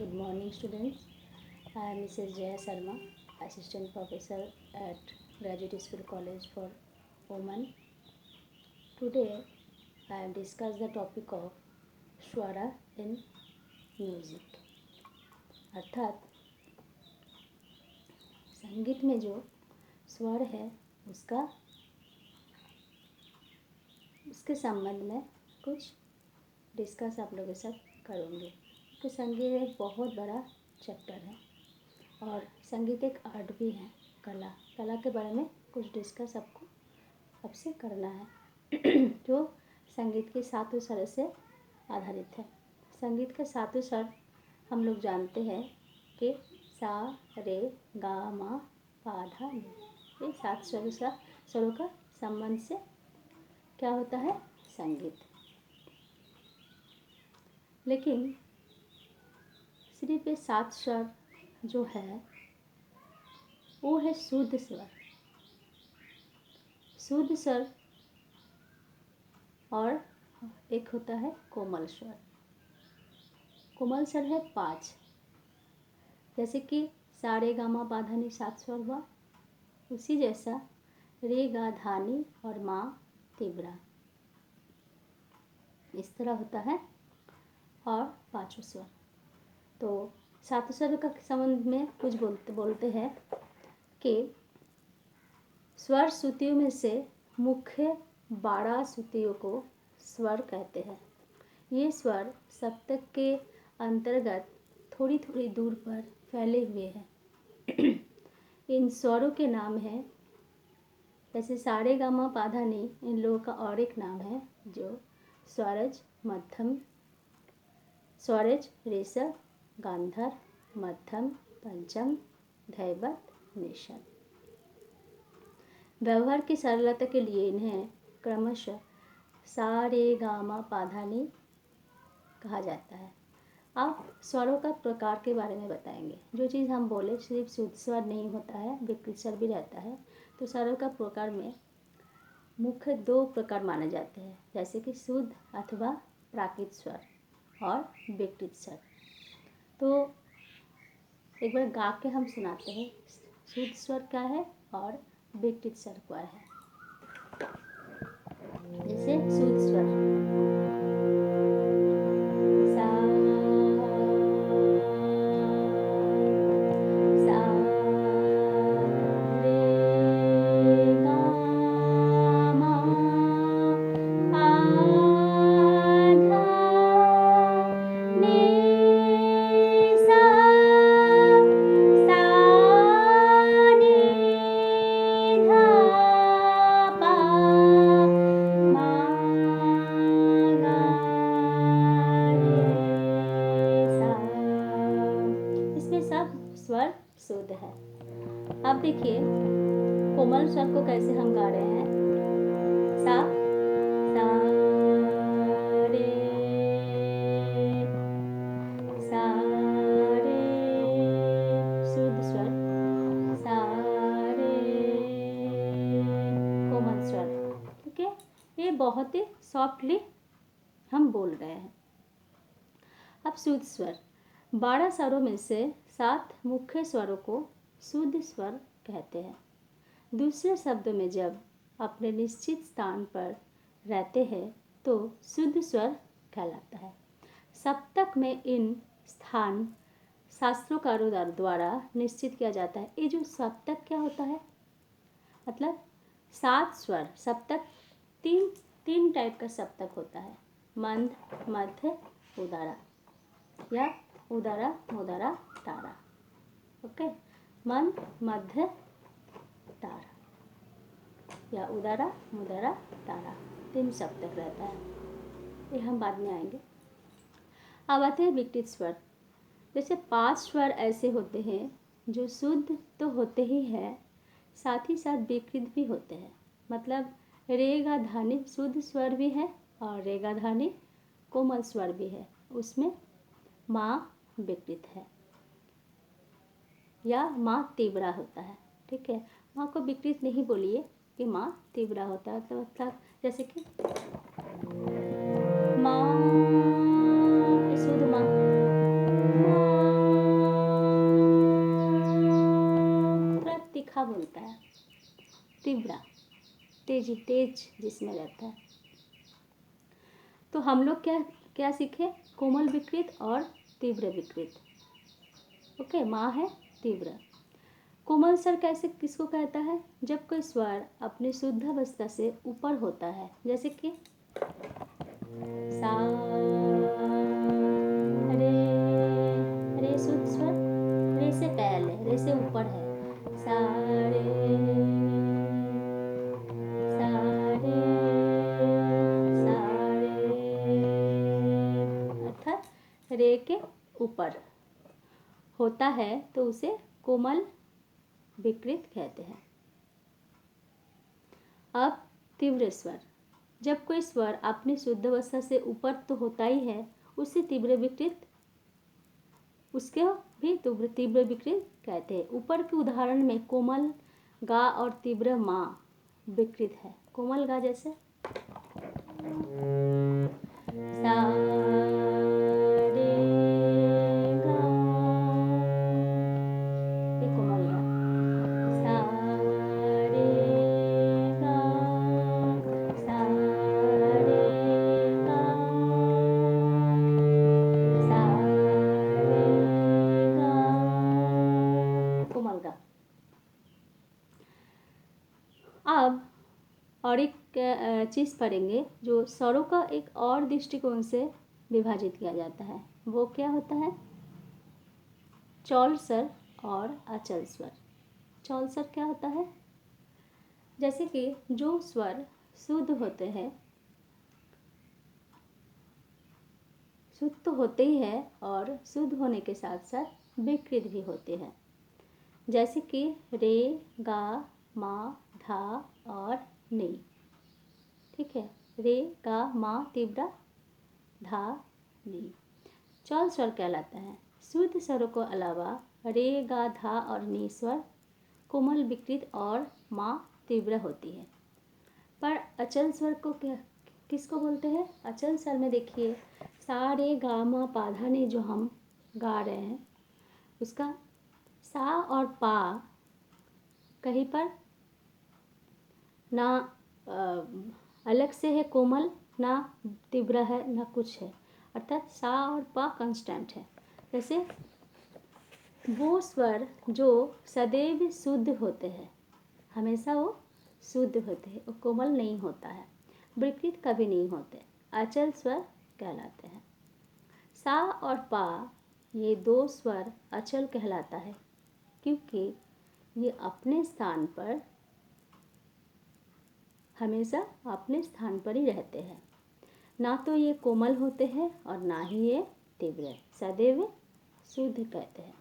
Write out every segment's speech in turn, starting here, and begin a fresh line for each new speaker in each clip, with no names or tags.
Good morning, students. I am Mrs. Jaya Sharma, Assistant Professor at Graduate School College for Women. Today, I am discuss the topic of Swara in music. अर्थात संगीत में जो स्वर है उसके संबंध में कुछ डिस्कस आप लोगों के साथ करूँगी। कि संगीत एक बहुत बड़ा चैप्टर है और संगीत एक आर्ट भी है, कला के बारे में कुछ डिस्कस आपसे करना है जो संगीत के सातों स्वर से आधारित है। संगीत के सातों स्वर हम लोग जानते हैं कि सा, रे, गा, मा, पा, धा, नी। ये सात स्वरों का संबंध से क्या होता है? संगीत। लेकिन सिर्फ ये सात स्वर जो है वो है शुद्ध स्वर। शुद्ध स्वर और एक होता है कोमल स्वर। कोमल स्वर है 5, जैसे कि सा, रे, गा, मा, पा, धा, नी 7 स्वर हुआ। उसी जैसा रे, गा, धा, नी और मा, तीव्रा इस तरह होता है और 5 स्वर। तो सातों स्वर का संबंध में कुछ बोलते हैं कि स्वर श्रुतियों में से मुख्य 12 श्रुतियों को स्वर कहते हैं। ये स्वर सप्तक के अंतर्गत थोड़ी थोड़ी दूर पर फैले हुए हैं। इन स्वरों के नाम हैं, जैसे सा, रे, गा, मा, पा, धा, नी। इन लोगों का और एक नाम है जो स्वरज, मध्यम, स्वरज, ऋषभ, गांधार, मध्यम, पंचम, धैवत, निषाद। व्यवहार की सरलता के लिए इन्हें क्रमशः सा, रे, गा, मा, पा, धा, नी कहा जाता है। आप स्वरों का प्रकार के बारे में बताएंगे। जो चीज़ हम बोले सिर्फ शुद्ध स्वर नहीं होता है, विकृत स्वर भी रहता है। तो स्वरों का प्रकार में मुख्य 2 प्रकार माने जाते हैं, जैसे कि शुद्ध अथवा प्राकृत स्वर और विकृत स्वर। तो एक बार गा के हम सुनाते हैं शुद्ध स्वर क्या है और विकृत स्वर क्या है। जैसे शुद्ध स्वर सा, सा, रे, गा, मा, पा, धा, नी, सा, सा, नी, धा, पा, मा, गा, रे, सा। इसमें सब स्वर शुद्ध है। अब देखिए कोमल स्वर को कैसे हम गा रहे हैं। सा, सा, रे, सा, रे, शुद्ध स्वर, सा, रे, कोमल स्वर। ठीक है, ये बहुत ही सॉफ्टली हम बोल रहे हैं। अब शुद्ध स्वर 12 स्वरों में से 7 मुख्य स्वरों को शुद्ध स्वर कहते हैं। दूसरे शब्दों में जब अपने निश्चित स्थान पर रहते हैं तो शुद्ध स्वर कहलाता है। सप्तक में इन स्थान शास्त्रोकारों द्वारा निश्चित किया जाता है। ये जो सप्तक क्या होता है, मतलब 7 स्वर। सप्तक तीन टाइप का सप्तक होता है, मंद, मध्य, उदारा या उदारा, मुदारा, तारा। ओके, मंद, मध्य, तारा या उदारा, मुदारा, तारा 3 सप्तक रहता है। ये हम बाद में आएंगे। अब आते हैं विकृत स्वर। जैसे 5 स्वर ऐसे होते हैं जो शुद्ध तो होते ही हैं, साथ ही साथ विकृत भी होते हैं। मतलब रे, गा, धा, नी शुद्ध स्वर भी है और रे, गा, धा, नी कोमल स्वर भी है। उसमें माँ विकृत है या माँ तीव्रा होता है। ठीक है, माँ को विकृत नहीं बोलिए कि माँ तीव्रा होता है। तो मतलब जैसे कि माँ शुद्ध माँ, तीव्रा, तेजी, तेज जिसमें रहता है। तो हम लोग क्या क्या सीखे? कोमल विकृत और तीव्र विकृत। ओके, माँ है तीव्र। कोमल स्वर कैसे किसको कहता है? जब कोई स्वर अपनी शुद्ध अवस्था से ऊपर होता है, जैसे कि सा, रे, रे शुद्ध स्वर, रे से पहले, रे से ऊपर है, सा रे, सा रे, सा रे, अर्थात रे के ऊपर होता है तो उसे कोमल विकृत कहते हैं। अब तीव्र स्वर, जब कोई स्वर अपनी शुद्ध अवस्था से ऊपर तो होता ही है, उसे तीव्र विकृत, उसके भी तीव्र विकृत कहते हैं। ऊपर के उदाहरण में कोमल गा और तीव्र मा विकृत है। कोमल गा जैसे सा रे गा, ये कोमल गा, सा रे गा, सा रे गा, सा रे गा, कोमल गा। अब और एक चीज़ पढ़ेंगे जो स्वरों का एक और दृष्टिकोण से विभाजित किया जाता है, वो क्या होता है? चौल स्वर और अचल स्वर। चौल स्वर क्या होता है? जैसे कि जो स्वर शुद्ध होते हैं, शुद्ध तो होते ही है और शुद्ध होने के साथ साथ विकृत भी होते हैं, जैसे कि रे, गा, मा, धा और नी। ठीक है, रे, गा, मा, तीव्रा, धा, नी चौल स्वर कहलाता है। शुद्ध स्वरों को अलावा रे, गा, धा और नी स्वर कोमल विकृत और मा तीव्र होती है। पर अचल स्वर को क्या किसको बोलते हैं? अचल स्वर में देखिए सा रे गा मा पा धा नी जो हम गा रहे हैं, उसका सा और पा कहीं पर ना अलग से है कोमल, ना तीव्र है, ना कुछ है, अर्थात सा और पा कांस्टेंट है। जैसे वो स्वर जो सदैव शुद्ध होते हैं, हमेशा वो शुद्ध होते हैं, वो कोमल नहीं होता है, विकृत कभी नहीं होते, अचल स्वर कहलाते हैं। सा और पा ये दो स्वर अचल कहलाता है क्योंकि ये अपने स्थान पर हमेशा अपने स्थान पर ही रहते हैं, ना तो ये कोमल होते हैं और ना ही ये तीव्र, सदैव शुद्ध कहते हैं।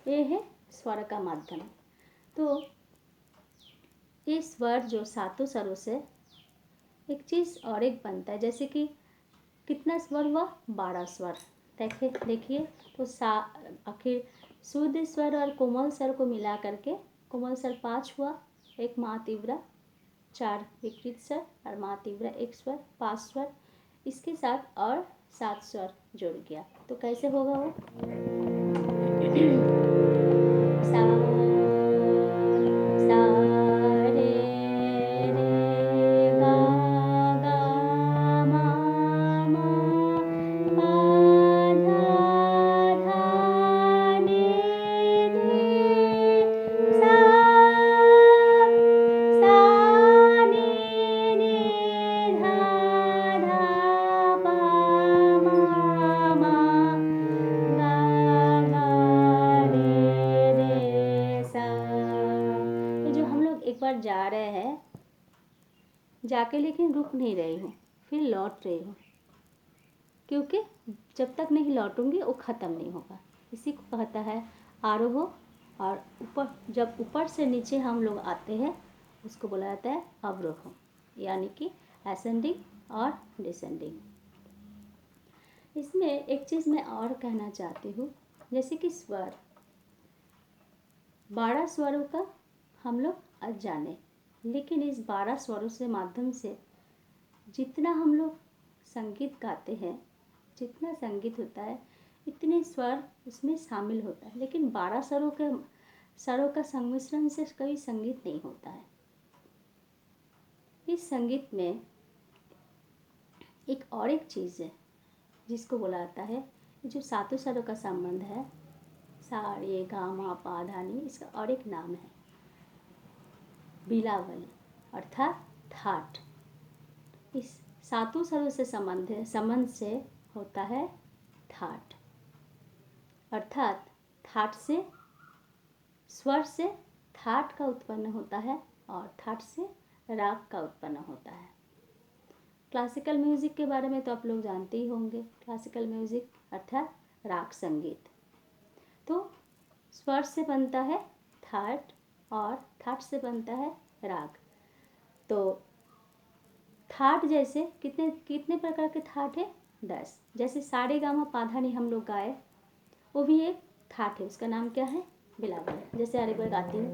ये है स्वर का माध्यम। तो ये स्वर जो सातों स्वरों से एक चीज़ और एक बनता है, जैसे कि कितना स्वर हुआ? 12 स्वर। देखिए तो सा आखिर शुद्ध स्वर और कोमल स्वर को मिला करके कोमल स्वर 5 हुआ, एक मा तीव्र, 4 विकृत स्वर और मा तीव्र 1 स्वर, 5 स्वर, इसके साथ और 7 स्वर जुड़ गया तो कैसे होगा वो? सा सा रे रे गा गा मा मा पा धा धा नी नी सा सा नी नी धा धा पा मा मा गा गा रे रे सा। ये जो हम लोग एक बार जा रहे हैं, जाके लेकिन रुक नहीं रही हूँ, फिर लौट रही हूँ, क्योंकि जब तक नहीं लौटूंगी वो ख़त्म नहीं होगा। इसी को कहता है आरोह। और ऊपर जब ऊपर से नीचे हम लोग आते हैं उसको बोला जाता है अवरोह, यानी कि असेंडिंग और डिसेंडिंग। इसमें एक चीज़ मैं और कहना चाहती हूँ, जैसे कि स्वर 12 स्वरों का हम लोग आज जाने, लेकिन इस 12 स्वरों से माध्यम से जितना हम लोग संगीत गाते हैं, जितना संगीत होता है इतने स्वर उसमें शामिल होता है, लेकिन 12 स्वरों का सम्मिश्रण से कभी संगीत नहीं होता है। इस संगीत में एक चीज़ है जिसको बोला जाता है, जो सातों स्वरों का संबंध है, सा रे गा मा पा धा नी, इसका और एक नाम है बिलावल अर्थात थाट। इस सातों स्वरों से संबंध से होता है थाट, अर्थात थाट से, स्वर से थाट का उत्पन्न होता है और थाट से राग का उत्पन्न होता है। क्लासिकल म्यूज़िक के बारे में तो आप लोग जानते ही होंगे। क्लासिकल म्यूज़िक अर्थात राग संगीत, तो स्वर से बनता है थाट और थाट से बनता है राग। तो थाट जैसे कितने कितने प्रकार के थाट है? 10। जैसे सारे गामा पाधानी हम लोग गाए, वो भी एक थाट है, उसका नाम क्या है? बिलावल। जैसे अरे बार गाती हूँ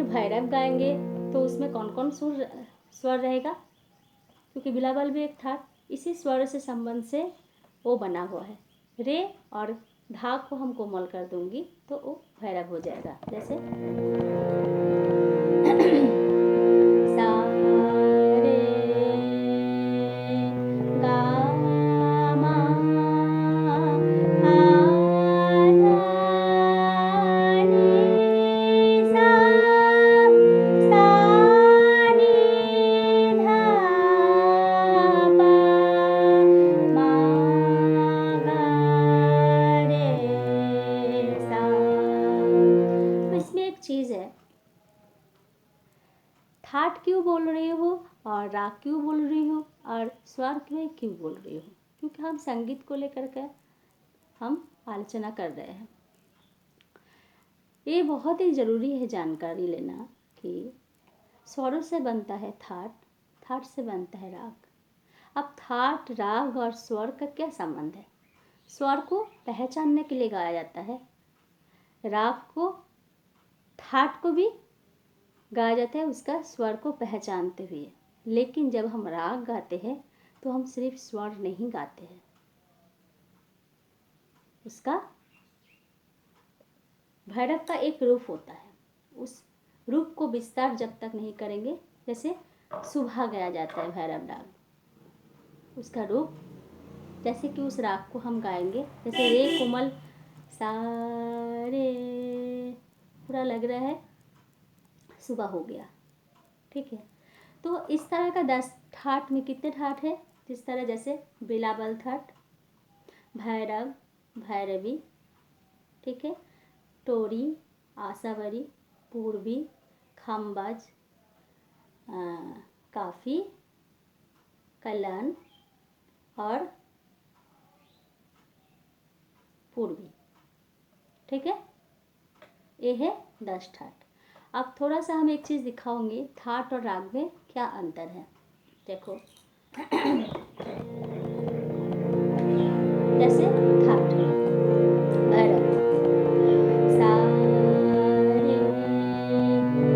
भैरव गाएंगे तो उसमें कौन कौन स्वर रहेगा? क्योंकि बिलावल भी एक था, इसी स्वर से संबंध से वो बना हुआ है। रे और धा को हम कोमल कर दूंगी तो वो भैरव हो जाएगा। जैसे सा रे गा मा पा धा नी सा चीज़ है, थाट क्यों बोल रही हो और राग क्यों बोल रही हो और स्वर क्यों बोल रही हो? क्योंकि हम संगीत को लेकर के हम आलोचना कर रहे हैं। ये बहुत ही ज़रूरी है जानकारी लेना कि स्वरों से बनता है थाट, थाट से बनता है राग। अब थाट, राग और स्वर का क्या संबंध है? स्वर को पहचानने के लिए गाया जाता है, राग को, थाट को भी गाया जाता है उसका स्वर को पहचानते हुए। लेकिन जब हम राग गाते हैं तो हम सिर्फ स्वर नहीं गाते हैं, उसका भैरव का एक रूप होता है, उस रूप को विस्तार जब तक नहीं करेंगे, जैसे सुबह गाया जाता है भैरव राग, उसका रूप जैसे कि उस राग को हम गाएंगे, जैसे रे कोमल सा रे, पूरा लग रहा है सुबह हो गया, ठीक है। तो इस तरह का 10 ठाट में कितने ठाट है? जिस तरह जैसे बिलावल थाट, भैरव, भैरवी, ठीक है, टोरी, आशावरी, पूर्वी, खम्बाज, काफ़ी, कल्याण और पूर्वी, ठीक है। ये है 10 ठाट। अब थोड़ा सा हम एक चीज़ दिखाऊंगी, थाट और राग में क्या अंतर है। देखो जैसे थाट, भैरव सा रे गा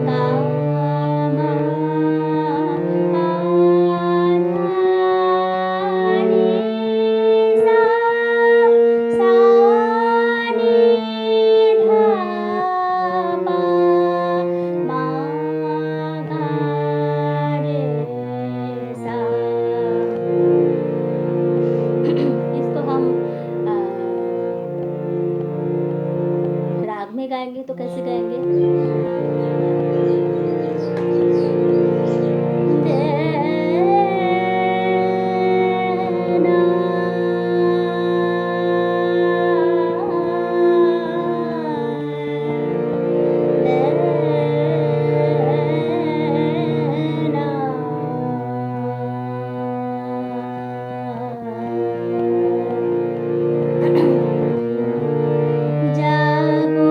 मा पा धा नी सा नी धा पा मा गा रे सा। इसको हम राग में गाएंगे तो कैसे गाएंगे? जागो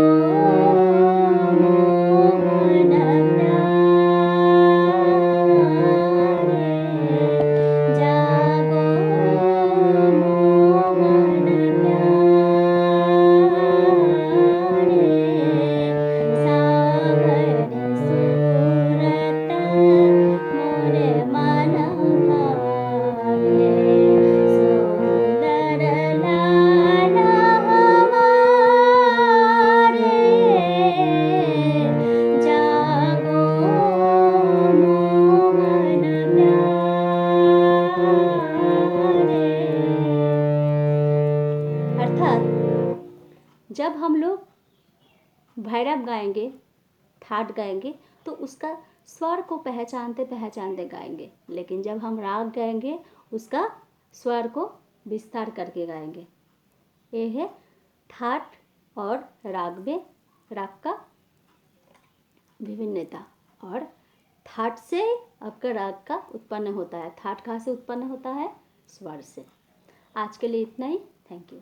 भैरव गाएंगे, ठाट गाएंगे तो उसका स्वर को पहचानते पहचानते गाएंगे, लेकिन जब हम राग गाएंगे उसका स्वर को विस्तार करके गाएंगे। ये है ठाट और राग में राग का विभिन्नता। और ठाट से आपका राग का उत्पन्न होता है। ठाट कहाँ से उत्पन्न होता है? स्वर से। आज के लिए इतना ही। Thank you.